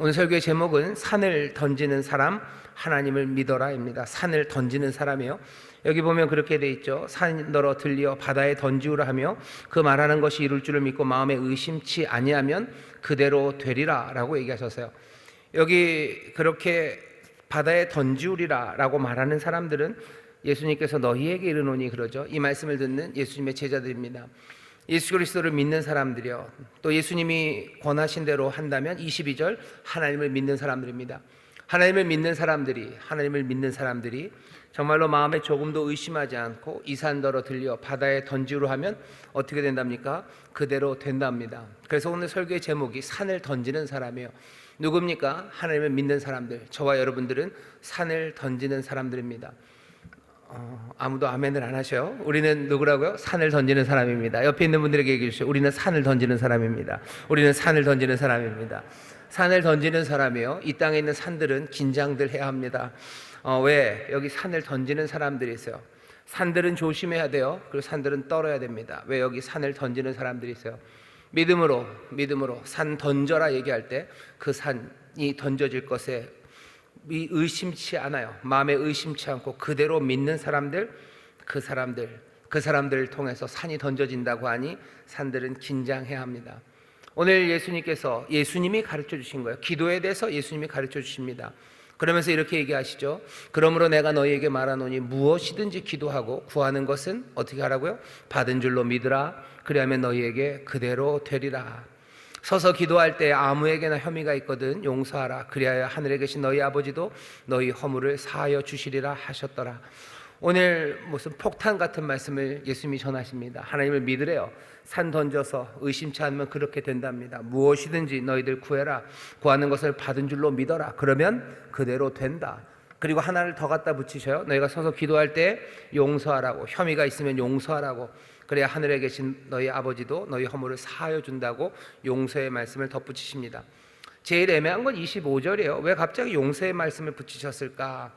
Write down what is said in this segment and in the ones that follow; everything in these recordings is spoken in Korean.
오늘 설교의 제목은 산을 던지는 사람, 하나님을 믿어라입니다. 산을 던지는 사람이요. 여기 보면 그렇게 돼 있죠. 산 너러 들리어 바다에 던지우라 하며 그 말하는 것이 이룰 줄을 믿고 마음에 의심치 아니하면 그대로 되리라 라고 얘기하셨어요. 여기 그렇게 바다에 던지우리라 라고 말하는 사람들은 예수님께서 너희에게 이르노니 그러죠. 이 말씀을 듣는 예수님의 제자들입니다. 예수 그리스도를 믿는 사람들이요, 또 예수님이 권하신 대로 한다면 22절 하나님을 믿는 사람들입니다. 하나님을 믿는 사람들이 정말로 마음에 조금도 의심하지 않고 이 산더러 들려 바다에 던지우라 하면 어떻게 된답니까? 그대로 된답니다. 그래서 오늘 설교의 제목이 산을 던지는 사람이에요. 누굽니까? 하나님을 믿는 사람들. 저와 여러분들은 산을 던지는 사람들입니다. 아무도 아멘을 안 하셔요. 우리는 누구라고요? 산을 던지는 사람입니다. 옆에 있는 분들에게 얘기해 주세요. 우리는 산을 던지는 사람입니다. 우리는 산을 던지는 사람입니다. 산을 던지는 사람이요, 이 땅에 있는 산들은 긴장들 해야 합니다. 왜? 여기 산을 던지는 사람들이 있어요. 산들은 조심해야 돼요. 그리고 산들은 떨어야 됩니다. 왜? 여기 산을 던지는 사람들이 있어요. 믿음으로 산 던져라 얘기할 때 그 산이 던져질 것에 의심치 않아요. 마음에 의심치 않고 그대로 믿는 사람들, 그 사람들을 통해서 산이 던져진다고 하니 산들은 긴장해야 합니다. 오늘 예수님이 가르쳐 주신 거예요. 기도에 대해서 예수님이 가르쳐 주십니다. 그러면서 이렇게 얘기하시죠. 그러므로 내가 너희에게 말하노니 무엇이든지 기도하고 구하는 것은 어떻게 하라고요? 받은 줄로 믿으라. 그리하면 너희에게 그대로 되리라. 서서 기도할 때 아무에게나 혐의가 있거든 용서하라. 그리하여 하늘에 계신 너희 아버지도 너희 허물을 사하여 주시리라 하셨더라. 오늘 무슨 폭탄 같은 말씀을 예수님이 전하십니다. 하나님을 믿으래요. 산 던져서 의심치 않으면 그렇게 된답니다. 무엇이든지 너희들 구해라. 구하는 것을 받은 줄로 믿어라. 그러면 그대로 된다. 그리고 하나를 더 갖다 붙이셔요. 너희가 서서 기도할 때 용서하라고, 혐의가 있으면 용서하라고. 그래야 하늘에 계신 너희 아버지도 너희 허물을 사하여 준다고 용서의 말씀을 덧붙이십니다. 제일 애매한 건 25절이에요. 왜 갑자기 용서의 말씀을 붙이셨을까?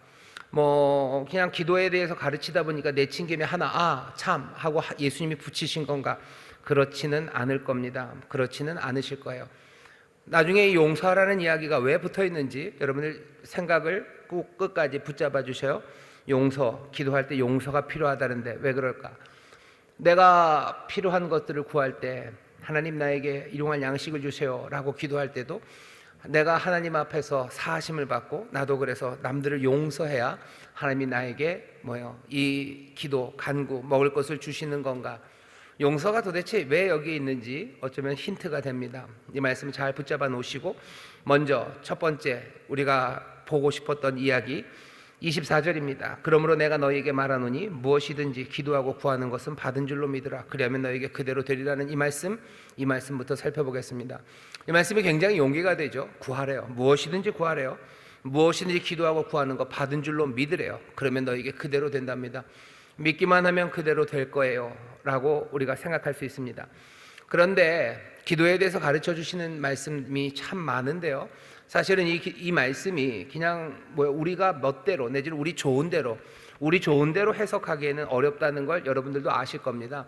그냥 기도에 대해서 가르치다 보니까 내친 김에 하나 참 하고 예수님이 붙이신 건가? 그렇지는 않을 겁니다. 그렇지는 않으실 거예요. 나중에 용서하라는 이야기가 왜 붙어 있는지 여러분들 생각을 꼭 끝까지 붙잡아 주셔요. 기도할 때 용서가 필요하다는데 왜 그럴까? 내가 필요한 것들을 구할 때 하나님 나에게 일용할 양식을 주세요 라고 기도할 때도 내가 하나님 앞에서 사하심을 받고 나도 그래서 남들을 용서해야 하나님이 나에게 이 기도, 간구, 먹을 것을 주시는 건가? 용서가 도대체 왜 여기에 있는지 어쩌면 힌트가 됩니다. 이 말씀 잘 붙잡아 놓으시고 먼저 첫 번째 우리가 보고 싶었던 이야기 24절입니다. 그러므로 내가 너희에게 말하노니 무엇이든지 기도하고 구하는 것은 받은 줄로 믿으라. 그리하면 너희에게 그대로 되리라는 이 말씀부터 살펴보겠습니다. 이 말씀이 굉장히 용기가 되죠. 구하래요. 무엇이든지 구하래요. 무엇이든지 기도하고 구하는 거 받은 줄로 믿으래요. 그러면 너희에게 그대로 된답니다. 믿기만 하면 그대로 될 거예요 라고 우리가 생각할 수 있습니다. 그런데 기도에 대해서 가르쳐 주시는 말씀이 참 많은데요, 사실은 이 말씀이 그냥 우리가 멋대로 내지는 우리 좋은 대로 해석하기에는 어렵다는 걸 여러분들도 아실 겁니다.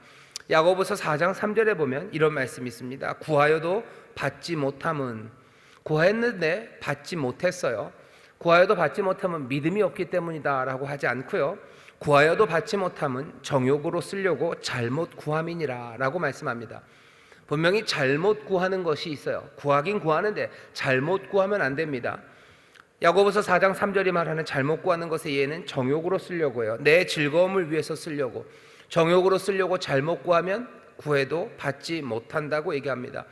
야고보서 4장 3절에 보면 이런 말씀이 있습니다. 구하여도 받지 못함은, 구했는데 받지 못했어요. 구하여도 받지 못함은 믿음이 없기 때문이다 라고 하지 않고요, 구하여도 받지 못함은 정욕으로 쓰려고 잘못 구함이니라 라고 말씀합니다. 분명히 잘못 구하는 것이 있어요. 구하긴 구하는데 잘못 구하면 안 됩니다. 야고보서 4장 3절이 말하는 잘못 구하는 것의 예는 정욕으로 쓰려고요. 내 즐거움을 위해서 쓰려고, 정욕으로 쓰려고 잘못 구하면 구해도 받지 못한다고 얘기합니다.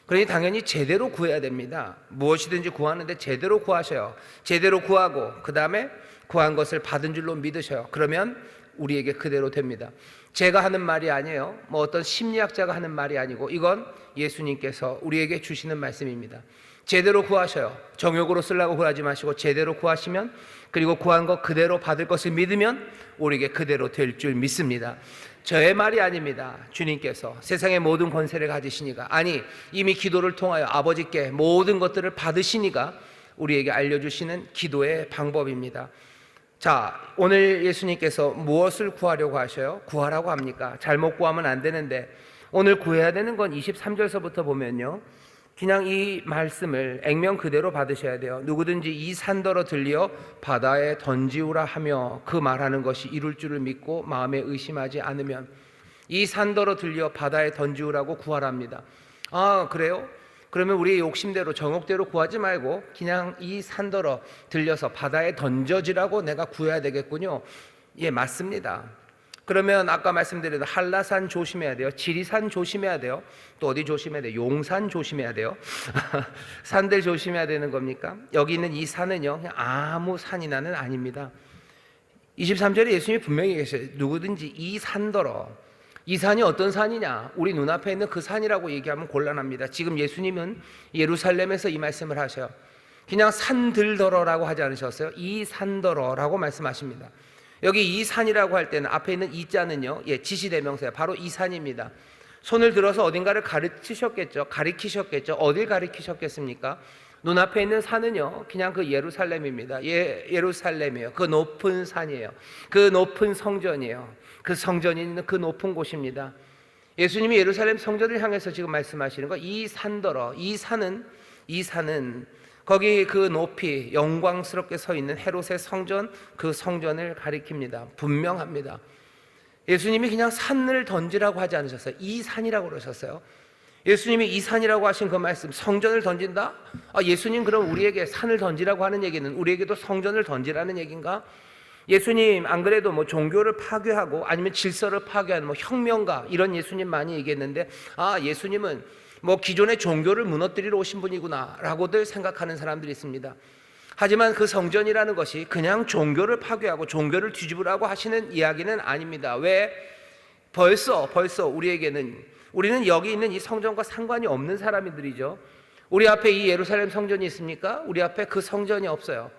그러니 당연히 제대로 구해야 됩니다. 무엇이든지 구하는데 제대로 구하셔요. 제대로 구하고 그 다음에 구한 것을 받은 줄로 믿으셔요. 그러면 우리에게 그대로 됩니다. 제가 하는 말이 아니에요. 어떤 심리학자가 하는 말이 아니고 이건 예수님께서 우리에게 주시는 말씀입니다. 제대로 구하셔요. 정욕으로 쓰려고 구하지 마시고 제대로 구하시면, 그리고 구한 것 그대로 받을 것을 믿으면 우리에게 그대로 될 줄 믿습니다. 저의 말이 아닙니다. 주님께서 세상의 모든 권세를 가지시니가, 아니 이미 기도를 통하여 아버지께 모든 것들을 받으시니가 우리에게 알려주시는 기도의 방법입니다. 자, 오늘 예수님께서 무엇을 구하려고 하셔요? 구하라고 합니까? 잘못 구하면 안 되는데 오늘 구해야 되는 건 23절서부터 보면요, 그냥 이 말씀을 액면 그대로 받으셔야 돼요. 누구든지 이 산더러 들려 바다에 던지우라 하며 그 말하는 것이 이룰 줄을 믿고 마음에 의심하지 않으면, 이 산더러 들려 바다에 던지우라고 구하랍니다. 아, 그래요? 그러면 우리의 욕심대로 정욕대로 구하지 말고 그냥 이 산더러 들려서 바다에 던져지라고 내가 구해야 되겠군요. 예, 맞습니다. 그러면 아까 말씀드린 한라산 조심해야 돼요. 지리산 조심해야 돼요. 또 어디 조심해야 돼요? 용산 조심해야 돼요. 산들 조심해야 되는 겁니까? 여기 있는 이 산은요, 그냥 아무 산이나는 아닙니다. 23절에 예수님이 분명히 계셔요. 누구든지 이 산더러, 이 산이 어떤 산이냐? 우리 눈앞에 있는 그 산이라고 얘기하면 곤란합니다. 지금 예수님은 예루살렘에서 이 말씀을 하셔요. 그냥 산들더러라고 하지 않으셨어요? 이 산더러라고 말씀하십니다. 여기 이 산이라고 할 때는 앞에 있는 이 자는요, 예, 지시대명사예요. 바로 이 산입니다. 손을 들어서 어딘가를 가리키셨겠죠. 어딜 가리키셨겠습니까? 눈앞에 있는 산은요, 그냥 그 예루살렘입니다. 예루살렘이에요. 그 높은 산이에요. 그 높은 성전이에요. 그 성전이 있는 그 높은 곳입니다. 예수님이 예루살렘 성전을 향해서 지금 말씀하시는 거, 이 산더러, 이 산은 거기 그 높이 영광스럽게 서 있는 헤롯의 성전, 그 성전을 가리킵니다. 분명합니다. 예수님이 그냥 산을 던지라고 하지 않으셨어요. 이 산이라고 그러셨어요. 예수님이 이 산이라고 하신 그 말씀, 성전을 던진다? 아, 예수님 그럼 우리에게 산을 던지라고 하는 얘기는 우리에게도 성전을 던지라는 얘기인가? 예수님 안 그래도 뭐 종교를 파괴하고 아니면 질서를 파괴하는 뭐 혁명가 이런 예수님 많이 얘기했는데, 아, 예수님은 뭐 기존의 종교를 무너뜨리러 오신 분이구나 라고들 생각하는 사람들이 있습니다. 하지만 그 성전이라는 것이 그냥 종교를 파괴하고 종교를 뒤집으라고 하시는 이야기는 아닙니다. 왜? 벌써 우리는 여기 있는 이 성전과 상관이 없는 사람들이죠. 우리 앞에 이 예루살렘 성전이 있습니까? 우리 앞에 그 성전이 없어요.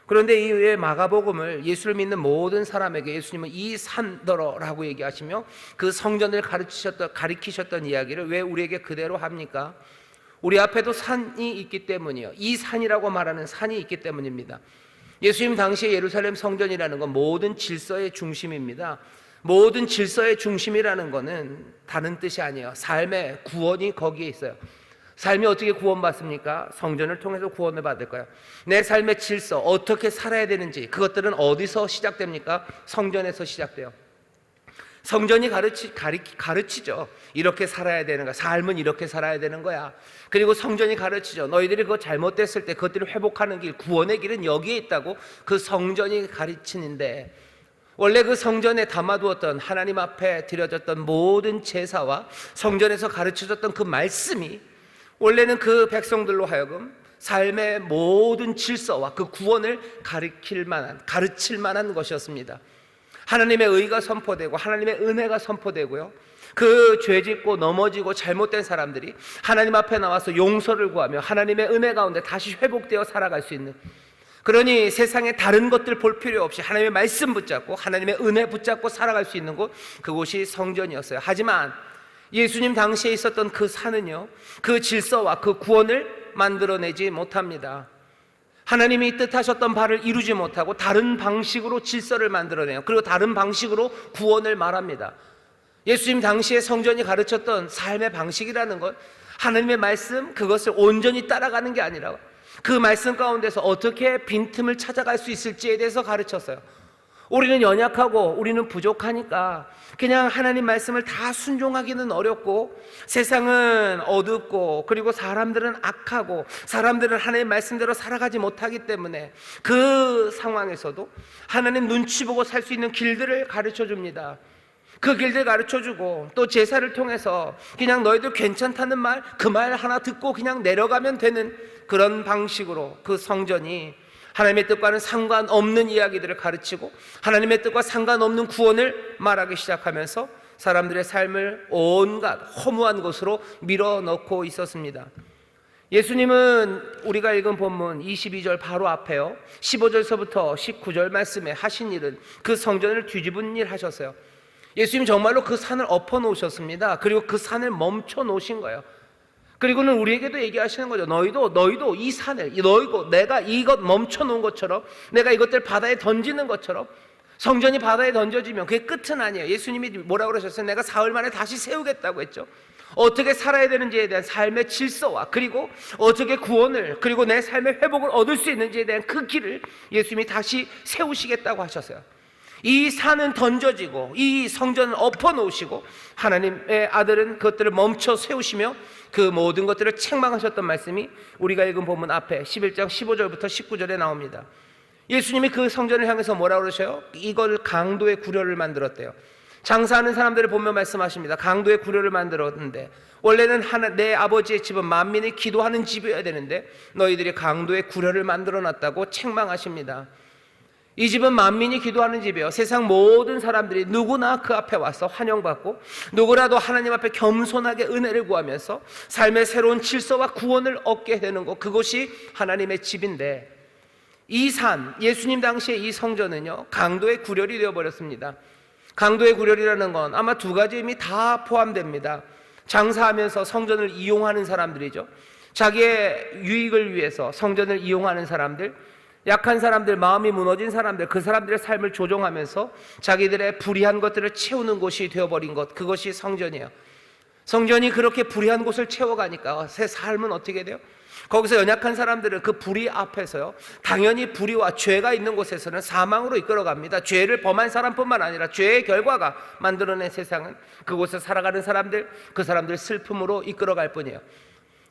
그런데 이 마가복음을 예수를 믿는 모든 사람에게 예수님은 이 산더러라고 얘기하시며 그 성전을 가리키셨던 이야기를 왜 우리에게 그대로 합니까? 우리 앞에도 산이 있기 때문이에요. 이 산이라고 말하는 산이 있기 때문입니다. 예수님 당시에 예루살렘 성전이라는 건 모든 질서의 중심입니다. 모든 질서의 중심이라는 것은 다른 뜻이 아니에요. 삶의 구원이 거기에 있어요. 삶이 어떻게 구원받습니까? 성전을 통해서 구원을 받을까요? 내 삶의 질서, 어떻게 살아야 되는지, 그것들은 어디서 시작됩니까? 성전에서 시작돼요. 성전이 가르치죠. 이렇게 살아야 되는 거야. 삶은 이렇게 살아야 되는 거야. 그리고 성전이 가르치죠. 너희들이 그거 잘못됐을 때 그것들을 회복하는 길, 구원의 길은 여기에 있다고 그 성전이 가르치는데, 원래 그 성전에 담아두었던 하나님 앞에 드려졌던 모든 제사와 성전에서 가르쳐졌던 그 말씀이 원래는 그 백성들로 하여금 삶의 모든 질서와 그 구원을 가르칠 만한 것이었습니다. 하나님의 의가 선포되고 하나님의 은혜가 선포되고요, 그 죄짓고 넘어지고 잘못된 사람들이 하나님 앞에 나와서 용서를 구하며 하나님의 은혜 가운데 다시 회복되어 살아갈 수 있는, 그러니 세상에 다른 것들 볼 필요 없이 하나님의 말씀 붙잡고 하나님의 은혜 붙잡고 살아갈 수 있는 곳, 그곳이 성전이었어요. 하지만 예수님 당시에 있었던 그 산은요, 그 질서와 그 구원을 만들어내지 못합니다. 하나님이 뜻하셨던 바를 이루지 못하고 다른 방식으로 질서를 만들어내요. 그리고 다른 방식으로 구원을 말합니다. 예수님 당시에 성전이 가르쳤던 삶의 방식이라는 것, 하나님의 말씀, 그것을 온전히 따라가는 게 아니라 그 말씀 가운데서 어떻게 빈틈을 찾아갈 수 있을지에 대해서 가르쳤어요. 우리는 연약하고 우리는 부족하니까 그냥 하나님 말씀을 다 순종하기는 어렵고, 세상은 어둡고 그리고 사람들은 악하고 사람들은 하나님 말씀대로 살아가지 못하기 때문에 그 상황에서도 하나님 눈치 보고 살 수 있는 길들을 가르쳐 줍니다. 그 길들 가르쳐 주고, 또 제사를 통해서 그냥 너희들 괜찮다는 말, 그 말 하나 듣고 그냥 내려가면 되는 그런 방식으로 그 성전이 하나님의 뜻과는 상관없는 이야기들을 가르치고 하나님의 뜻과 상관없는 구원을 말하기 시작하면서 사람들의 삶을 온갖 허무한 곳으로 밀어넣고 있었습니다. 예수님은 우리가 읽은 본문 22절 바로 앞에요, 15절서부터 19절 말씀에 하신 일은 그 성전을 뒤집은 일 하셨어요. 예수님 정말로 그 산을 엎어 놓으셨습니다. 그리고 그 산을 멈춰 놓으신 거예요. 그리고는 우리에게도 얘기하시는 거죠. 너희도 이 산을, 내가 이것 멈춰 놓은 것처럼, 내가 이것들 바다에 던지는 것처럼 성전이 바다에 던져지면 그게 끝은 아니에요. 예수님이 뭐라고 그러셨어요? 내가 사흘 만에 다시 세우겠다고 했죠. 어떻게 살아야 되는지에 대한 삶의 질서와 그리고 어떻게 구원을 그리고 내 삶의 회복을 얻을 수 있는지에 대한 그 길을 예수님이 다시 세우시겠다고 하셨어요. 이 산은 던져지고 이 성전은 엎어놓으시고 하나님의 아들은 그것들을 멈춰 세우시며 그 모든 것들을 책망하셨던 말씀이 우리가 읽은 본문 앞에 11장 15절부터 19절에 나옵니다. 예수님이 그 성전을 향해서 뭐라고 그러셔요? 이걸 강도의 구려를 만들었대요. 장사하는 사람들을 보며 말씀하십니다. 강도의 구려를 만들었는데 원래는 내 아버지의 집은 만민이 기도하는 집이어야 되는데 너희들이 강도의 구려를 만들어놨다고 책망하십니다. 이 집은 만민이 기도하는 집이에요. 세상 모든 사람들이 누구나 그 앞에 와서 환영받고 누구라도 하나님 앞에 겸손하게 은혜를 구하면서 삶의 새로운 질서와 구원을 얻게 되는 것, 그것이 하나님의 집인데 이 산, 예수님 당시에 이 성전은요 강도의 구렬이 되어버렸습니다. 강도의 구렬이라는 건 아마 두 가지 의미 다 포함됩니다. 장사하면서 성전을 이용하는 사람들이죠. 자기의 유익을 위해서 성전을 이용하는 사람들, 약한 사람들, 마음이 무너진 사람들, 그 사람들의 삶을 조종하면서 자기들의 불의한 것들을 채우는 곳이 되어버린 것, 그것이 성전이에요. 성전이 그렇게 불의한 곳을 채워가니까 새 삶은 어떻게 돼요? 거기서 연약한 사람들은 그 불의 앞에서요 당연히 불의와 죄가 있는 곳에서는 사망으로 이끌어갑니다. 죄를 범한 사람뿐만 아니라 죄의 결과가 만들어낸 세상은 그곳에 살아가는 사람들, 그 사람들 슬픔으로 이끌어갈 뿐이에요.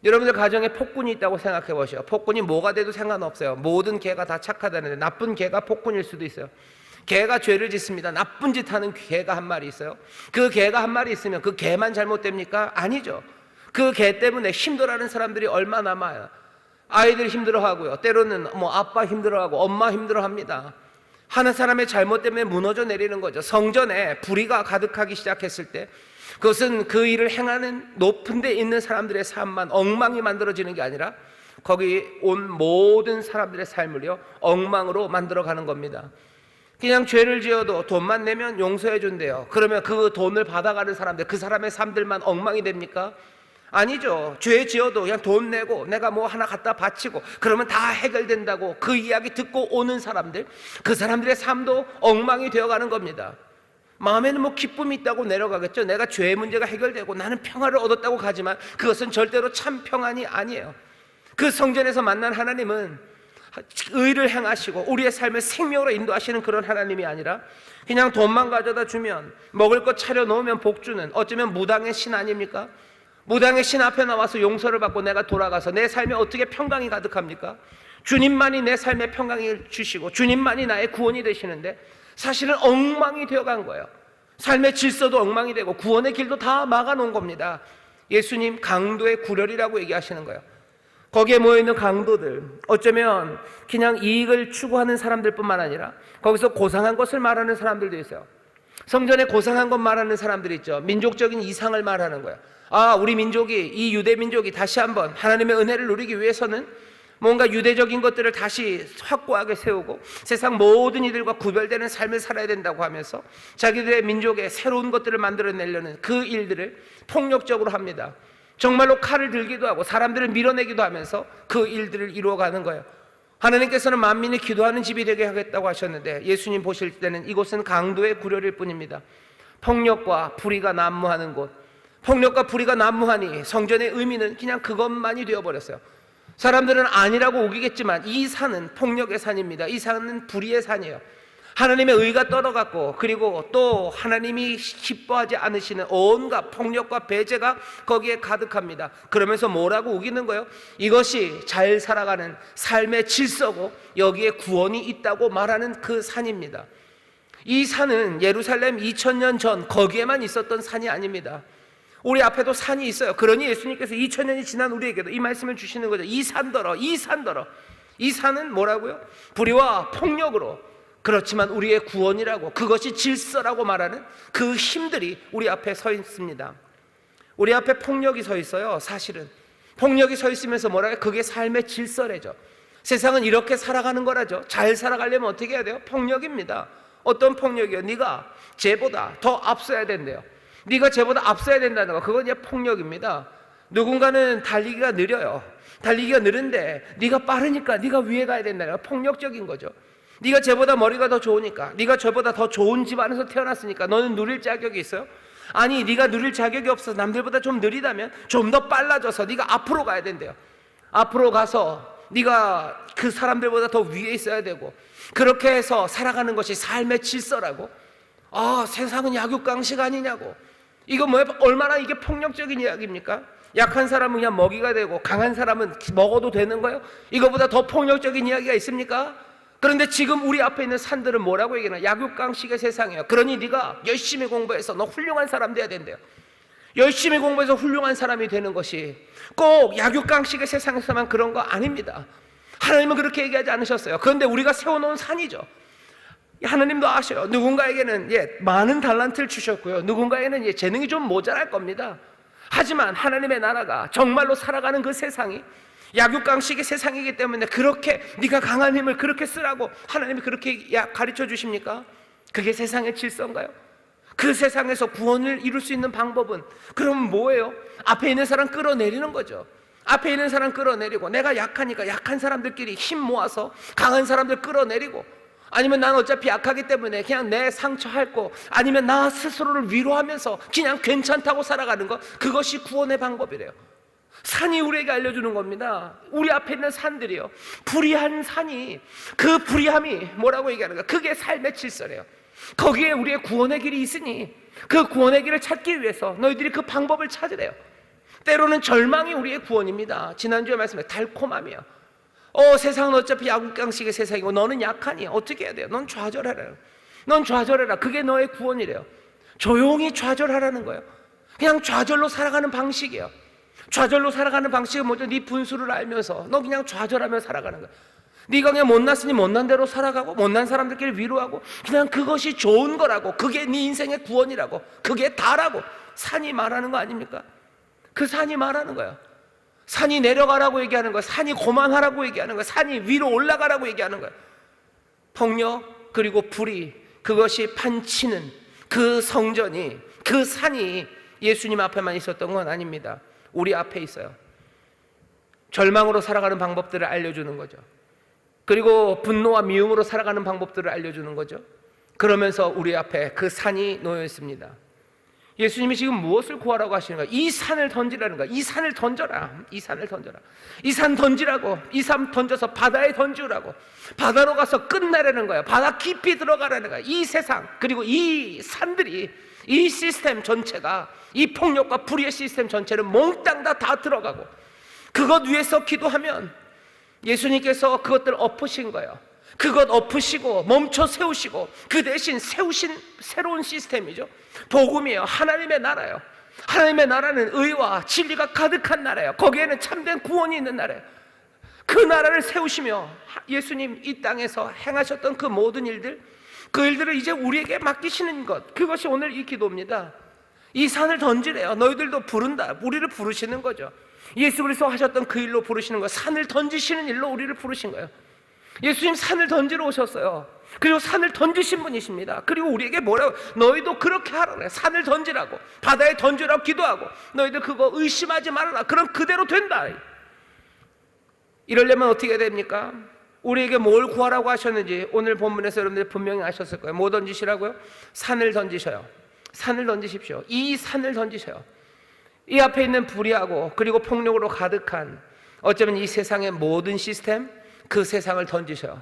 여러분들 가정에 폭군이 있다고 생각해 보세요. 폭군이 뭐가 돼도 상관없어요. 모든 개가 다 착하다는데 나쁜 개가 폭군일 수도 있어요. 개가 죄를 짓습니다. 나쁜 짓 하는 개가 한 마리 있어요. 그 개가 한 마리 있으면 그 개만 잘못됩니까? 아니죠. 그 개 때문에 힘들어하는 사람들이 얼마나 많아요. 아이들 힘들어하고요, 때로는 아빠 힘들어하고 엄마 힘들어합니다. 하는 사람의 잘못 때문에 무너져 내리는 거죠. 성전에 불의가 가득하기 시작했을 때 그것은 그 일을 행하는 높은 데 있는 사람들의 삶만 엉망이 만들어지는 게 아니라 거기 온 모든 사람들의 삶을요 엉망으로 만들어가는 겁니다. 그냥 죄를 지어도 돈만 내면 용서해 준대요. 그러면 그 돈을 받아가는 사람들, 그 사람의 삶들만 엉망이 됩니까? 아니죠. 죄 지어도 그냥 돈 내고 내가 뭐 하나 갖다 바치고 그러면 다 해결된다고 그 이야기 듣고 오는 사람들, 그 사람들의 삶도 엉망이 되어가는 겁니다. 마음에는 뭐 기쁨이 있다고 내려가겠죠. 내가 죄의 문제가 해결되고 나는 평화를 얻었다고 가지만 그것은 절대로 참 평안이 아니에요. 그 성전에서 만난 하나님은 의를 행하시고 우리의 삶을 생명으로 인도하시는 그런 하나님이 아니라 그냥 돈만 가져다 주면 먹을 것 차려 놓으면 복 주는, 어쩌면 무당의 신 아닙니까? 무당의 신 앞에 나와서 용서를 받고 내가 돌아가서 내 삶에 어떻게 평강이 가득합니까? 주님만이 내 삶에 평강을 주시고 주님만이 나의 구원이 되시는데 사실은 엉망이 되어간 거예요. 삶의 질서도 엉망이 되고 구원의 길도 다 막아놓은 겁니다. 예수님 강도의 구렬이라고 얘기하시는 거예요. 거기에 모여있는 강도들, 어쩌면 그냥 이익을 추구하는 사람들뿐만 아니라 거기서 고상한 것을 말하는 사람들도 있어요. 성전에 고상한 것 말하는 사람들이 있죠. 민족적인 이상을 말하는 거예요. 우리 민족이, 이 유대 민족이 다시 한번 하나님의 은혜를 누리기 위해서는 뭔가 유대적인 것들을 다시 확고하게 세우고 세상 모든 이들과 구별되는 삶을 살아야 된다고 하면서 자기들의 민족에 새로운 것들을 만들어내려는 그 일들을 폭력적으로 합니다. 정말로 칼을 들기도 하고 사람들을 밀어내기도 하면서 그 일들을 이루어가는 거예요. 하나님께서는 만민이 기도하는 집이 되게 하겠다고 하셨는데 예수님 보실 때는 이곳은 강도의 구렬일 뿐입니다. 폭력과 불의가 난무하는 곳, 폭력과 불의가 난무하니 성전의 의미는 그냥 그것만이 되어버렸어요. 사람들은 아니라고 우기겠지만 이 산은 폭력의 산입니다. 이 산은 불의의 산이에요. 하나님의 의가 떨어갔고 그리고 또 하나님이 기뻐하지 않으시는 온갖 폭력과 배제가 거기에 가득합니다. 그러면서 뭐라고 우기는 거예요? 이것이 잘 살아가는 삶의 질서고 여기에 구원이 있다고 말하는 그 산입니다. 이 산은 예루살렘 2000년 전 거기에만 있었던 산이 아닙니다. 우리 앞에도 산이 있어요. 그러니 예수님께서 2000년이 지난 우리에게도 이 말씀을 주시는 거죠. 이 산더러, 이 산더러. 이 산은 뭐라고요? 불의와 폭력으로, 그렇지만 우리의 구원이라고, 그것이 질서라고 말하는 그 힘들이 우리 앞에 서 있습니다. 우리 앞에 폭력이 서 있어요. 사실은 폭력이 서 있으면서 뭐라고요? 그게 삶의 질서래죠. 세상은 이렇게 살아가는 거라죠. 잘 살아가려면 어떻게 해야 돼요? 폭력입니다. 어떤 폭력이요? 네가 쟤보다 더 앞서야 된대요. 네가 쟤보다 앞서야 된다는 거, 그건 이제 폭력입니다. 누군가는 달리기가 느려요. 달리기가 느른데 네가 빠르니까 네가 위에 가야 된다는 거, 폭력적인 거죠. 네가 쟤보다 머리가 더 좋으니까, 네가 저보다 더 좋은 집 안에서 태어났으니까 너는 누릴 자격이 있어요? 아니 네가 누릴 자격이 없어서 남들보다 좀 느리다면 좀 더 빨라져서 네가 앞으로 가야 된대요. 앞으로 가서 네가 그 사람들보다 더 위에 있어야 되고, 그렇게 해서 살아가는 것이 삶의 질서라고. 세상은 약육강식 아니냐고. 이거 뭐야? 얼마나 이게 폭력적인 이야기입니까? 약한 사람은 그냥 먹이가 되고 강한 사람은 먹어도 되는 거예요? 이거보다 더 폭력적인 이야기가 있습니까? 그런데 지금 우리 앞에 있는 산들은 뭐라고 얘기하나? 약육강식의 세상이에요. 그러니 네가 열심히 공부해서 너 훌륭한 사람 돼야 된대요. 열심히 공부해서 훌륭한 사람이 되는 것이 꼭 약육강식의 세상에서만 그런 거 아닙니다. 하나님은 그렇게 얘기하지 않으셨어요. 그런데 우리가 세워놓은 산이죠. 하나님도 아셔요. 누군가에게는 많은 달란트를 주셨고요, 누군가에는 재능이 좀 모자랄 겁니다. 하지만 하나님의 나라가 정말로 살아가는 그 세상이 약육강식의 세상이기 때문에 그렇게 네가 강한 힘을 그렇게 쓰라고 하나님이 그렇게 가르쳐 주십니까? 그게 세상의 질서인가요? 그 세상에서 구원을 이룰 수 있는 방법은 그럼 뭐예요? 앞에 있는 사람 끌어내리는 거죠. 앞에 있는 사람 끌어내리고, 내가 약하니까 약한 사람들끼리 힘 모아서 강한 사람들 끌어내리고, 아니면 난 어차피 약하기 때문에 그냥 내 상처 핥고, 아니면 나 스스로를 위로하면서 그냥 괜찮다고 살아가는 것, 그것이 구원의 방법이래요. 산이 우리에게 알려주는 겁니다. 우리 앞에 있는 산들이요, 불의한 산이, 그 불의함이 뭐라고 얘기하는가? 그게 삶의 질서래요. 거기에 우리의 구원의 길이 있으니 그 구원의 길을 찾기 위해서 너희들이 그 방법을 찾으래요. 때로는 절망이 우리의 구원입니다. 지난주에 말씀에 달콤함이요. 세상은 어차피 약육강식의 세상이고 너는 약하니 어떻게 해야 돼요? 넌 좌절하라. 넌 좌절해라. 그게 너의 구원이래요. 조용히 좌절하라는 거예요. 그냥 좌절로 살아가는 방식이에요. 좌절로 살아가는 방식은 뭐죠? 네 분수를 알면서 너 그냥 좌절하며 살아가는 거야. 네가 그냥 못났으니 못난 대로 살아가고 못난 사람들끼리 위로하고, 그냥 그것이 좋은 거라고. 그게 네 인생의 구원이라고. 그게 다라고 산이 말하는 거 아닙니까? 그 산이 말하는 거야. 산이 내려가라고 얘기하는 거야. 산이 고만하라고 얘기하는 거야. 산이 위로 올라가라고 얘기하는 거야. 폭력 그리고 불의, 그것이 판치는 그 성전이, 그 산이 예수님 앞에만 있었던 건 아닙니다. 우리 앞에 있어요. 절망으로 살아가는 방법들을 알려주는 거죠. 그리고 분노와 미움으로 살아가는 방법들을 알려주는 거죠. 그러면서 우리 앞에 그 산이 놓여 있습니다. 예수님이 지금 무엇을 구하라고 하시는가? 이 산을 던지라는 거야. 이 산을 던져라. 이 산을 던져라. 이 산 던지라고. 이 산 던져서 바다에 던지라고. 바다로 가서 끝내라는 거야. 바다 깊이 들어가라는 거야. 이 세상, 그리고 이 산들이, 이 시스템 전체가, 이 폭력과 불의의 시스템 전체를 몽땅 다 들어가고, 그것 위에서 기도하면 예수님께서 그것들 엎으신 거예요. 그것 엎으시고 멈춰 세우시고, 그 대신 세우신 새로운 시스템이죠. 복음이에요. 하나님의 나라예요. 하나님의 나라는 의와 진리가 가득한 나라예요. 거기에는 참된 구원이 있는 나라예요. 그 나라를 세우시며 예수님 이 땅에서 행하셨던 그 모든 일들, 그 일들을 이제 우리에게 맡기시는 것, 그것이 오늘 이 기도입니다. 이 산을 던지래요. 너희들도 부른다. 우리를 부르시는 거죠. 예수 그리스도 하셨던 그 일로 부르시는 거예요. 산을 던지시는 일로 우리를 부르신 거예요. 예수님 산을 던지러 오셨어요. 그리고 산을 던지신 분이십니다. 그리고 우리에게 뭐라고? 너희도 그렇게 하라 그래. 산을 던지라고, 바다에 던지라고 기도하고, 너희들 그거 의심하지 말아라. 그럼 그대로 된다. 이러려면 어떻게 됩니까? 우리에게 뭘 구하라고 하셨는지 오늘 본문에서 여러분들이 분명히 아셨을 거예요. 뭐 던지시라고요? 산을 던지셔요. 산을 던지십시오. 이 산을 던지셔요. 이 앞에 있는 불의하고 그리고 폭력으로 가득한, 어쩌면 이 세상의 모든 시스템, 그 세상을 던지셔요.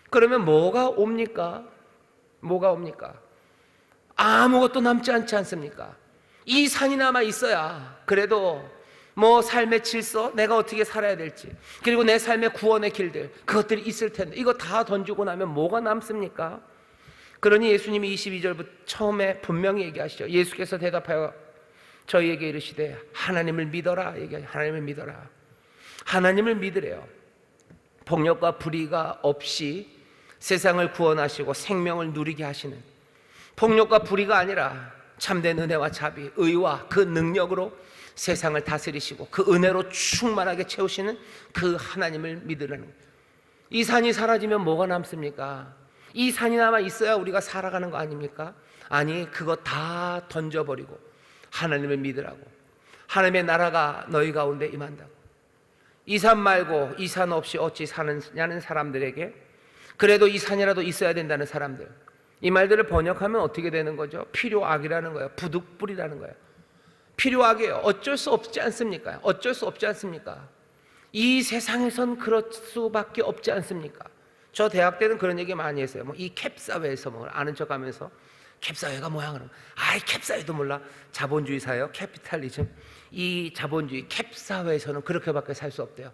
그러면 뭐가 옵니까? 뭐가 옵니까? 아무것도 남지 않지 않습니까? 이 산이 남아 있어야 그래도 뭐 삶의 질서, 내가 어떻게 살아야 될지, 그리고 내 삶의 구원의 길들, 그것들이 있을 텐데, 이거 다 던지고 나면 뭐가 남습니까? 그러니 예수님이 22절부터 처음에 분명히 얘기하시죠. 예수께서 대답하여 저희에게 이르시되 하나님을 믿어라. 얘기하죠. 하나님을 믿어라. 하나님을 믿으래요. 폭력과 불의가 없이 세상을 구원하시고 생명을 누리게 하시는, 폭력과 불의가 아니라 참된 은혜와 자비, 의와 그 능력으로 세상을 다스리시고 그 은혜로 충만하게 채우시는 그 하나님을 믿으라는 거예요. 이 산이 사라지면 뭐가 남습니까? 이 산이 남아 있어야 우리가 살아가는 거 아닙니까? 아니, 그거 다 던져버리고 하나님을 믿으라고. 하나님의 나라가 너희 가운데 임한다고. 이 산 말고 이 산 없이 어찌 사느냐는 사람들에게, 그래도 이 산이라도 있어야 된다는 사람들, 이 말들을 번역하면 어떻게 되는 거죠? 필요악이라는 거예요. 부득불이라는 거예요. 필요악이에요. 어쩔 수 없지 않습니까? 어쩔 수 없지 않습니까? 이 세상에선 그럴 수밖에 없지 않습니까? 저 대학 때는 그런 얘기 많이 했어요. 뭐 이 캡사회에서 뭐 아는 척하면서 캡사회가 뭐야 그러면 아이 캡사회도 몰라. 자본주의 사회요. 캐피탈리즘. 이 자본주의 캡사회에서는 그렇게밖에 살 수 없대요.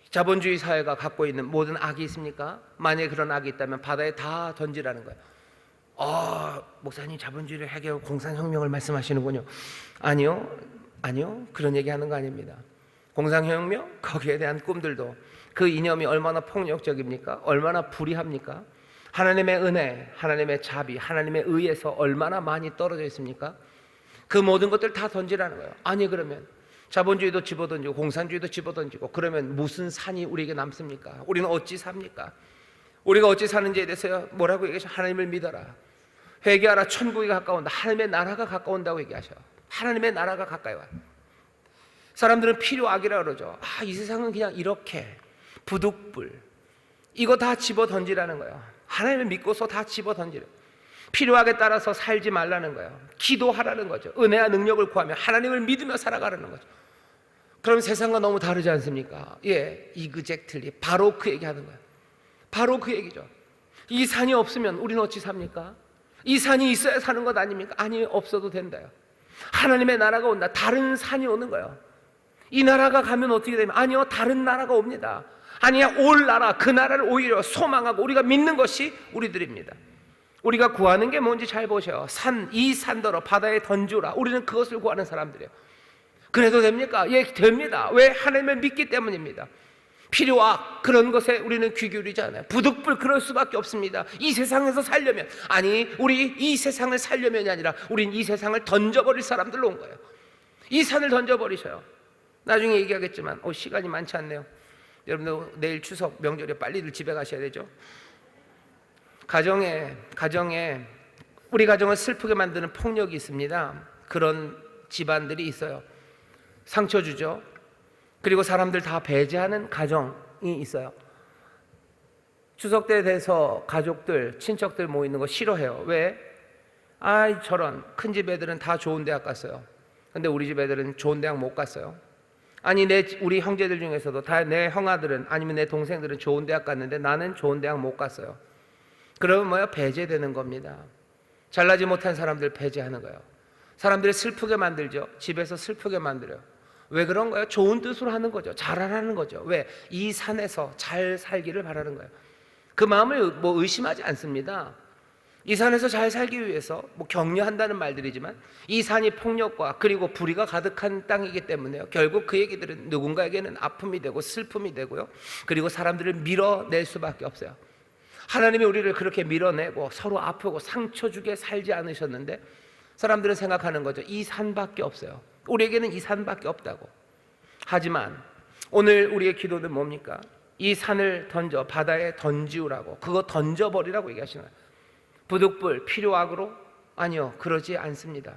자본주의 사회가 갖고 있는 모든 악이 있습니까? 만약에 그런 악이 있다면 바다에 다 던지라는 거예요. 목사님 자본주의를 해결하고 공산혁명을 말씀하시는군요. 아니요 그런 얘기하는 거 아닙니다. 공산혁명 거기에 대한 꿈들도 그 이념이 얼마나 폭력적입니까? 얼마나 불의합니까? 하나님의 은혜, 하나님의 자비, 하나님의 의에서 얼마나 많이 떨어져 있습니까? 그 모든 것들 다 던지라는 거예요. 아니 그러면 자본주의도 집어던지고 공산주의도 집어던지고 그러면 무슨 산이 우리에게 남습니까? 우리는 어찌 삽니까? 우리가 어찌 사는지에 대해서 뭐라고 얘기하셔? 하나님을 믿어라, 회개하라, 천국이 가까운다, 하나님의 나라가 가까운다고 얘기하셔. 하나님의 나라가 가까이 와요. 사람들은 필요악이라 그러죠. 이 세상은 그냥 이렇게 부득불 이거 다 집어던지라는 거예요. 하나님을 믿고서 다 집어던지래. 필요하게 따라서 살지 말라는 거예요. 기도하라는 거죠. 은혜와 능력을 구하며 하나님을 믿으며 살아가라는 거죠. 그럼 세상과 너무 다르지 않습니까? 이그젝틀리 바로 그 얘기하는 거예요. 바로 그 얘기죠. 이 산이 없으면 우리는 어찌 삽니까? 이 산이 있어야 사는 것 아닙니까? 아니 없어도 된다요. 하나님의 나라가 온다. 다른 산이 오는 거예요. 이 나라가 가면 어떻게 되면 아니요 다른 나라가 옵니다. 아니야 올 나라, 그 나라를 오히려 소망하고 우리가 믿는 것이 우리들입니다. 우리가 구하는 게 뭔지 잘 보셔요. 이 산더러 바다에 던지라. 우리는 그것을 구하는 사람들이에요. 그래도 됩니까? 됩니다. 왜? 하나님을 믿기 때문입니다. 필요악 그런 것에 우리는 귀 기울이지 않아요. 부득불 그럴 수밖에 없습니다. 이 세상에서 살려면, 우리 이 세상을 살려면이 아니라 우린 이 세상을 던져버릴 사람들로 온 거예요. 이 산을 던져버리셔요. 나중에 얘기하겠지만 시간이 많지 않네요. 여러분들 내일 추석 명절에 빨리들 집에 가셔야 되죠. 가정에 우리 가정을 슬프게 만드는 폭력이 있습니다. 그런 집안들이 있어요. 상처 주죠. 그리고 사람들 다 배제하는 가정이 있어요. 추석 때 돼서 가족들, 친척들 모이는 거 싫어해요. 왜? 저런 큰 집 애들은 다 좋은 대학 갔어요. 근데 우리 집 애들은 좋은 대학 못 갔어요. 우리 형제들 중에서도 다 내 형아들은 아니면 내 동생들은 좋은 대학 갔는데 나는 좋은 대학 못 갔어요. 그러면 배제되는 겁니다. 잘나지 못한 사람들 배제하는 거예요. 사람들이 슬프게 만들죠. 집에서 슬프게 만들어요. 왜 그런 거예요? 좋은 뜻으로 하는 거죠. 잘하라는 거죠. 왜? 이 산에서 잘 살기를 바라는 거예요. 그 마음을 의심하지 않습니다. 이 산에서 잘 살기 위해서 격려한다는 말들이지만 이 산이 폭력과 그리고 불의가 가득한 땅이기 때문에요. 결국 그 얘기들은 누군가에게는 아픔이 되고 슬픔이 되고요. 그리고 사람들을 밀어낼 수밖에 없어요. 하나님이 우리를 그렇게 밀어내고 서로 아프고 상처 주게 살지 않으셨는데 사람들은 생각하는 거죠. 이 산밖에 없어요. 우리에게는 이 산밖에 없다고. 하지만 오늘 우리의 기도는 뭡니까? 이 산을 던져 바다에 던지우라고, 그거 던져버리라고 얘기하시는 거예요. 부득불 필요악으로? 아니요, 그러지 않습니다.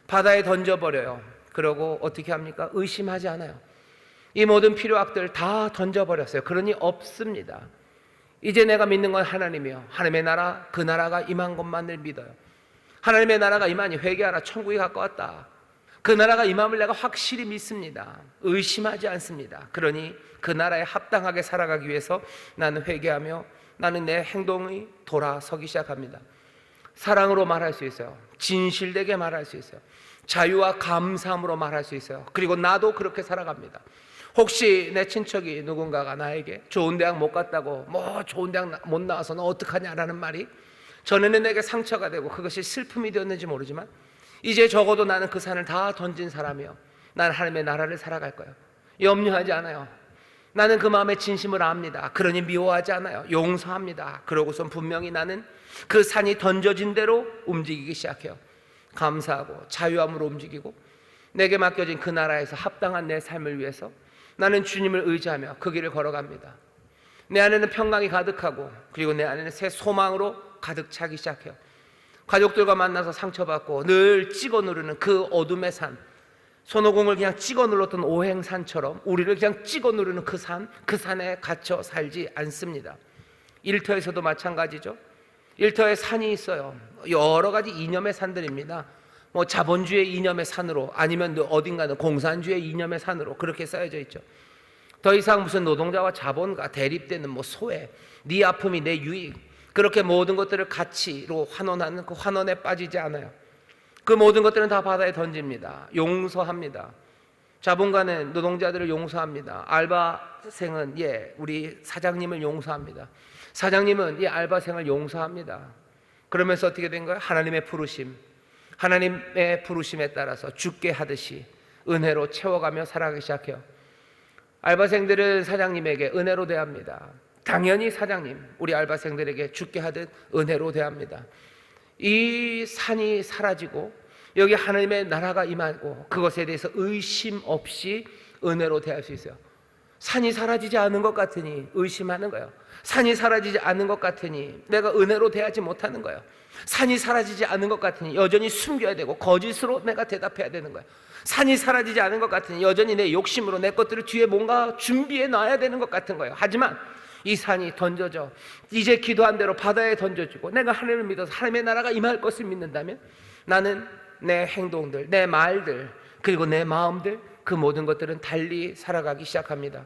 바다에 던져버려요. 그러고 어떻게 합니까? 의심하지 않아요. 이 모든 필요악들 다 던져버렸어요. 그러니 없습니다. 이제 내가 믿는 건 하나님이요, 하나님의 나라, 그 나라가 임한 것만을 믿어요. 하나님의 나라가 임하니 회개하라, 천국이 가까웠다. 그 나라가 임함을 내가 확실히 믿습니다. 의심하지 않습니다. 그러니 그 나라에 합당하게 살아가기 위해서 나는 회개하며 나는 내 행동이 돌아서기 시작합니다. 사랑으로 말할 수 있어요. 진실되게 말할 수 있어요. 자유와 감사함으로 말할 수 있어요. 그리고 나도 그렇게 살아갑니다. 혹시 내 친척이 누군가가 나에게 좋은 대학 못 갔다고 좋은 대학 못 나와서 너 어떡하냐라는 말이 전에는 내게 상처가 되고 그것이 슬픔이 되었는지 모르지만 이제 적어도 나는 그 산을 다 던진 사람이요, 나는 하나님의 나라를 살아갈 거예요. 염려하지 않아요. 나는 그 마음의 진심을 압니다. 그러니 미워하지 않아요. 용서합니다. 그러고선 분명히 나는 그 산이 던져진 대로 움직이기 시작해요. 감사하고 자유함으로 움직이고 내게 맡겨진 그 나라에서 합당한 내 삶을 위해서 나는 주님을 의지하며 그 길을 걸어갑니다. 내 안에는 평강이 가득하고 그리고 내 안에는 새 소망으로 가득 차기 시작해요. 가족들과 만나서 상처받고 늘 찍어 누르는 그 어둠의 산, 손오공을 그냥 찍어 눌렀던 오행산처럼 우리를 그냥 찍어 누르는 그 산에 갇혀 살지 않습니다. 일터에서도 마찬가지죠. 일터에 산이 있어요. 여러 가지 이념의 산들입니다. 뭐 자본주의 이념의 산으로, 아니면 어딘가는 공산주의 이념의 산으로 그렇게 쌓여져 있죠. 더 이상 무슨 노동자와 자본과 대립되는 뭐 소외, 네 아픔이 내 유익, 그렇게 모든 것들을 가치로 환원하는 그 환원에 빠지지 않아요. 그 모든 것들은 다 바다에 던집니다. 용서합니다. 자본가는 노동자들을 용서합니다. 알바생은 우리 사장님을 용서합니다. 사장님은 알바생을 용서합니다. 그러면서 어떻게 된 거예요? 하나님의 부르심, 하나님의 부르심에 따라서 죽게 하듯이 은혜로 채워가며 살아가기 시작해요. 알바생들은 사장님에게 은혜로 대합니다. 당연히 사장님, 우리 알바생들에게 죽게 하듯 은혜로 대합니다. 이 산이 사라지고 여기 하나님의 나라가 임하고 그것에 대해서 의심 없이 은혜로 대할 수 있어요. 산이 사라지지 않은 것 같으니 의심하는 거예요. 산이 사라지지 않은 것 같으니 내가 은혜로 대하지 못하는 거예요. 산이 사라지지 않은 것 같으니 여전히 숨겨야 되고 거짓으로 내가 대답해야 되는 거예요. 산이 사라지지 않은 것 같으니 여전히 내 욕심으로 내 것들을 뒤에 뭔가 준비해 놔야 되는 것 같은 거예요. 하지만 이 산이 던져져 이제 기도한 대로 바다에 던져지고 내가 하나님을 믿어서 하나님의 나라가 임할 것을 믿는다면 나는 내 행동들, 내 말들, 그리고 내 마음들, 그 모든 것들은 달리 살아가기 시작합니다.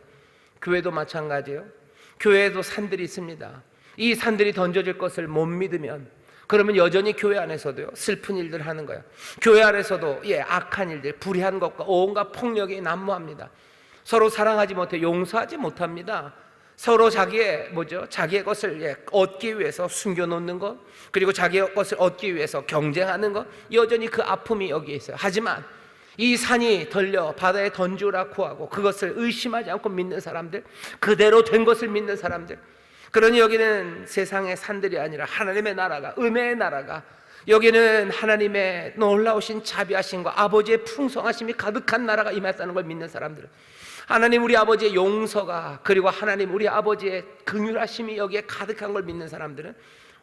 교회도 마찬가지예요. 교회에도 산들이 있습니다. 이 산들이 던져질 것을 못 믿으면 그러면 여전히 교회 안에서도요 슬픈 일들 하는 거예요. 교회 안에서도 악한 일들, 불의한 것과 온갖 폭력이 난무합니다. 서로 사랑하지 못해 용서하지 못합니다. 서로 자기의 것을 얻기 위해서 숨겨놓는 것, 그리고 자기의 것을 얻기 위해서 경쟁하는 것, 여전히 그 아픔이 여기에 있어요. 하지만 이 산이 덜려 바다에 던지라 구하고 그것을 의심하지 않고 믿는 사람들, 그대로 된 것을 믿는 사람들, 그러니 여기는 세상의 산들이 아니라 하나님의 나라가, 은혜의 나라가, 여기는 하나님의 놀라우신 자비하심과 아버지의 풍성하심이 가득한 나라가 임했다는 걸 믿는 사람들은, 하나님 우리 아버지의 용서가, 그리고 하나님 우리 아버지의 긍휼하심이 여기에 가득한 걸 믿는 사람들은